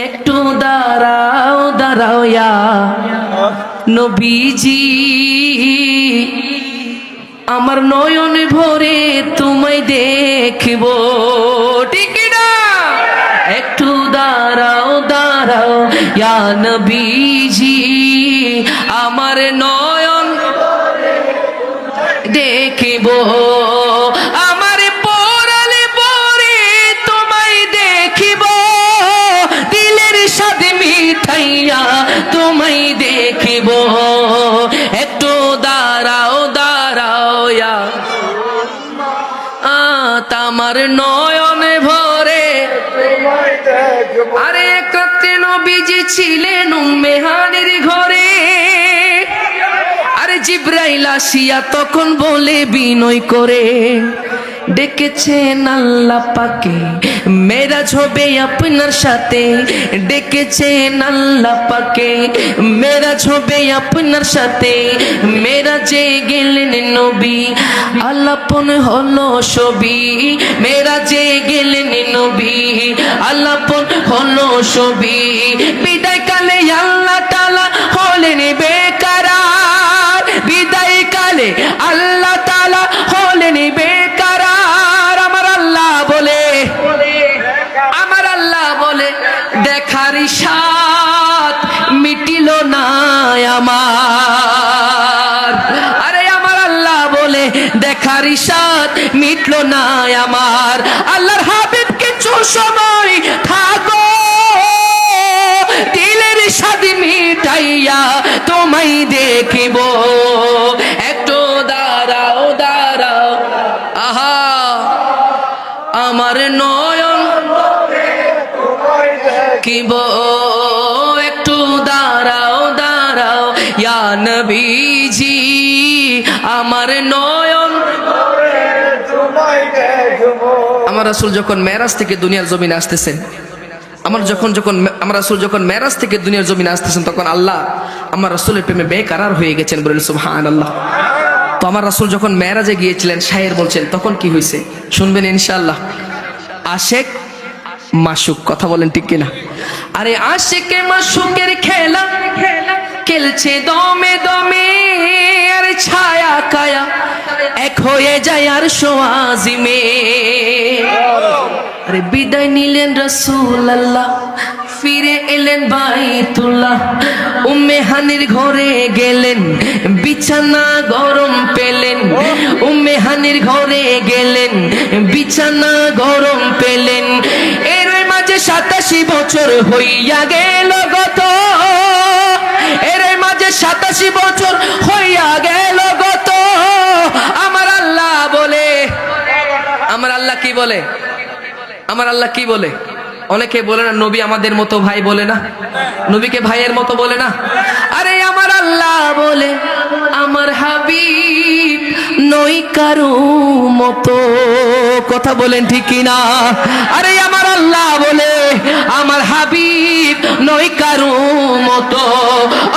একটু দাঁড়াও দাঁড়াও ইয়া নবীজি, আমার নয়ন ভরে তোমায় দেখব। ঠিক না? একটু দাঁড়াও দাঁড়াও ইয়া নবীজি, আমার নয়ন দেখব। আমার পরালে পরে তোমায় দেখিব, দিলের সাথে মিঠাইয়া তোমায় দেখিব। একটু দাঁড়াও দাঁড়াও ইয়া আমার নয়ন ভরে। আরে একত্রে নবীজি ছিলেন উম্মে হানির ঘরে। আরে জিব্রাইল আসিয়া তখন বলে বিনয় করে, ডেকেছেন আল্লাহ পাকে মেরাজ হবে আপনার সাথে। ডেকেছেন আল্লাহ পাকে মেরাজ হবে আপনার সাথে। মেরাজে গেলেন নবী, আল্লাপন হলো ছবি। মেরাজে গেলেন নবী, আল্লাপন হলো ছবি। বিদায় কালে আল্লাহ তাআলা হলেন বেকারার। বিদায় কালে আল্লাহ তাআলা হলেন বেকারার। আমার আল্লাহ বলে, আমার আল্লাহ বলে, দেখার সাথ মিটিল না আমার। আরে আমার আল্লাহ বলে, দেখার সাথ মিটল না আমার। আল্লাহর হাবিব কিছু সময় থাকো, দিলের সাথ মিটাইয়া তোমায় দেখিব। একটু দাঁড়াও দাঁড়াও, আহা আমার নয়ন দেখিব। একটু দাঁড়াও দাঁড়াও ইয়া নবীজি, আমার নয়ন। আমার রাসূল যখন মেরাজ থেকে দুনিয়ার জমিনে আসতেছেন, আমার রাসূল যখন মেরাজ থেকে দুনিয়ার জমিনে আসতেছেন, তখন আল্লাহ আমার রাসূলের প্রেমে বেকারার হয়ে গেছেন। বলেন সুবহানাল্লাহ। তো আমার রাসূল যখন মেরাজে গিয়েছিলেন, শায়ের বলছেন তখন কি হয়েছে শুনবেন ইনশাআল্লাহ। আশেক মাশুক, কথা বলেন ঠিক কিনা? আরে আশেকে মাশুকের খেলা খেলছে দমে দমে। আরে ছায়া কায়া এক হয়ে যায় আর সোয়াজিমে। আরে বিদায় নিলেন রাসূলুল্লাহ, ফিরে এলেন বাইতুল্লাহ। উম্মে হানির ঘরে গেলেন, বিছানা গরম পেলেন। উম্মে হানির ঘরে গেলেন, বিছানা গরম পেলেন। এর মাঝে 87 বছর হইয়া গেল গত। এর মাঝে 87 বছর হইয়া গেল গত। আমার আল্লাহ বলে, আমার আল্লাহ কি বলে? আমার আল্লাহ কি বলে? অনেকে বলে না নবী আমাদের মতো ভাই, বলে না নবীকে ভাইয়ের মতো বলে না। আরে আমার আল্লাহ বলে, আমার হাবিব নই কারো মতো। কথা বলেন ঠিক কিনা? আরে আমার আল্লাহ বলে, আমার হাবিব নই কারো মতো।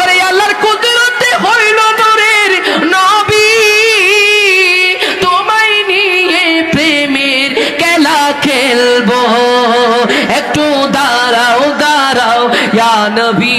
আরে আল্লাহর কুদরতে হইল নূরের নবী, তোমায় নিয়ে প্রেমের খেলা খেলবো। একটু দাঁড়াও দাঁড়াও ইয়া নবী